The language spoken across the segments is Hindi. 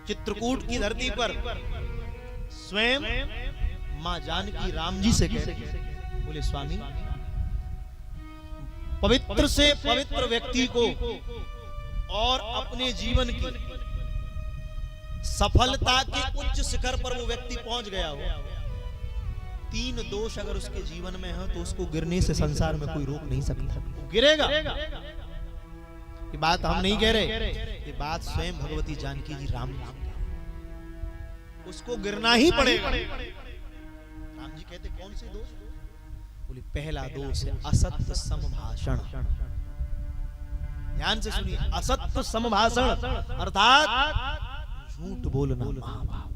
चित्रकूट की धरती पर स्वयं मां जानकी राम जी से कहते, बोले स्वामी, पवित्र से पवित्र व्यक्ति को और अपने जीवन की सफलता के उच्च शिखर पर वो व्यक्ति पहुंच गया हो, 3 दोष अगर उसके जीवन में हो तो उसको गिरने से संसार में कोई रोक नहीं सकता, गिरेगा। ये बात हम नहीं कह रहे, ये बात स्वयं भगवती जानकी जी राम जी, उसको गिरना ही पड़ेगा। राम जी कहते कौन से दोष? बोले पहला दोष है असत्य समभाषण। ध्यान से सुनिए, असत्य समभाषण अर्थात झूठ बोलना महापाप।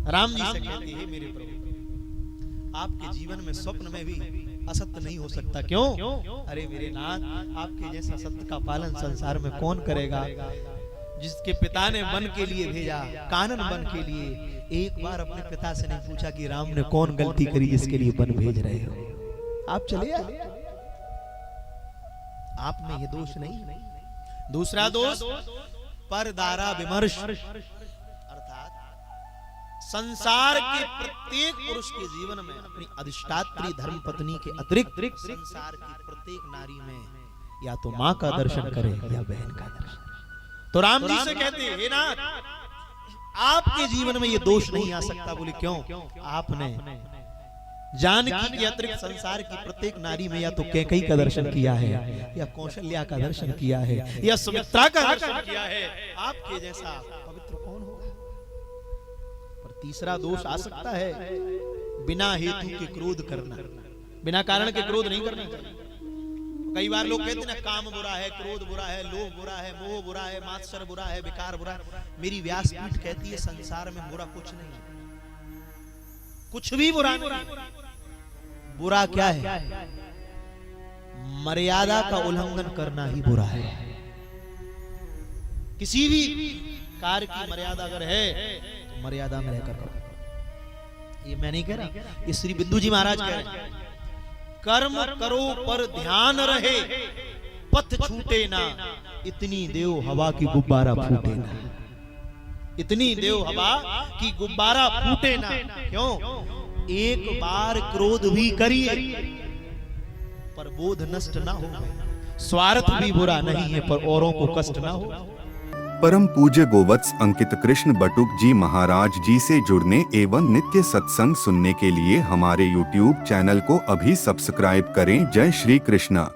राम जी से कहते हैं मेरे प्रभु, आपके जीवन में स्वप्न में भी असत्य नहीं हो सकता। क्यों? अरे मेरे नाथ, आपके जैसा सत्य का पालन संसार में कौन करेगा? जिसके पिता ने वन के लिए भेजा, कानन वन के लिए, एक बार अपने पिता से नहीं पूछा कि राम ने कौन गलती करी जिसके लिए वन भेज रहे हो, आप चले आए। आप में ये दोष नहीं। दूसरा दोष परदारा विमर्श, अर्थात संसार के प्रत्येक पुरुष के जीवन में अपनी अधिष्ठात्री धर्म पत्नी के अतिरिक्त संसार की प्रत्येक नारी में या तो मां का दर्शन करे या बहन का दर्शन। तो राम जी से कहते हे नाथ, आपके जीवन में ये दोष नहीं आ सकता। बोले क्यों? आपने जानकी के अतिरिक्त संसार की प्रत्येक नारी में या तो कैकेयी का दर्शन किया है, या कौशल्या का दर्शन किया है, या सुमित्रा का दर्शन किया है। आपके जैसा पवित्र कौन होगा? पर तीसरा दोष आ सकता है, बिना हेतु के क्रोध करना, बिना कारण के क्रोध नहीं करना चाहिए। कई बार लोग कहते हैं ना, काम बुरा है, क्रोध बुरा है, लोभ बुरा है, मोह बुरा है, मात्सर बुरा है, विकार बुरा है। मेरी व्यासपीठ कहती है संसार में बुरा कुछ नहीं है, कुछ भी बुरा नहीं। बुरा क्या है? मर्यादा का उल्लंघन करना ही बुरा है। किसी भी कार्य की मर्यादा अगर है तो मर्यादा में रहकर करो। ये मैं नहीं कह रहा, ये श्री बिंदु जी महाराज कह रहे हैं। कर्म करो पर ध्यान रहे, पथ छूटे ना, इतनी देव हवा की गुब्बारा फूटे ना, इतनी देव हवा की गुब्बारा फूटे ना। क्यों? एक बार क्रोध भी करिए पर बोध नष्ट ना हो, स्वार्थ भी बुरा नहीं है पर औरों को कष्ट ना हो। परम पूज्य गोवत्स अंकित कृष्ण बटुक जी महाराज जी से जुड़ने एवं नित्य सत्संग सुनने के लिए हमारे YouTube चैनल को अभी सब्सक्राइब करें। जय श्री कृष्ण।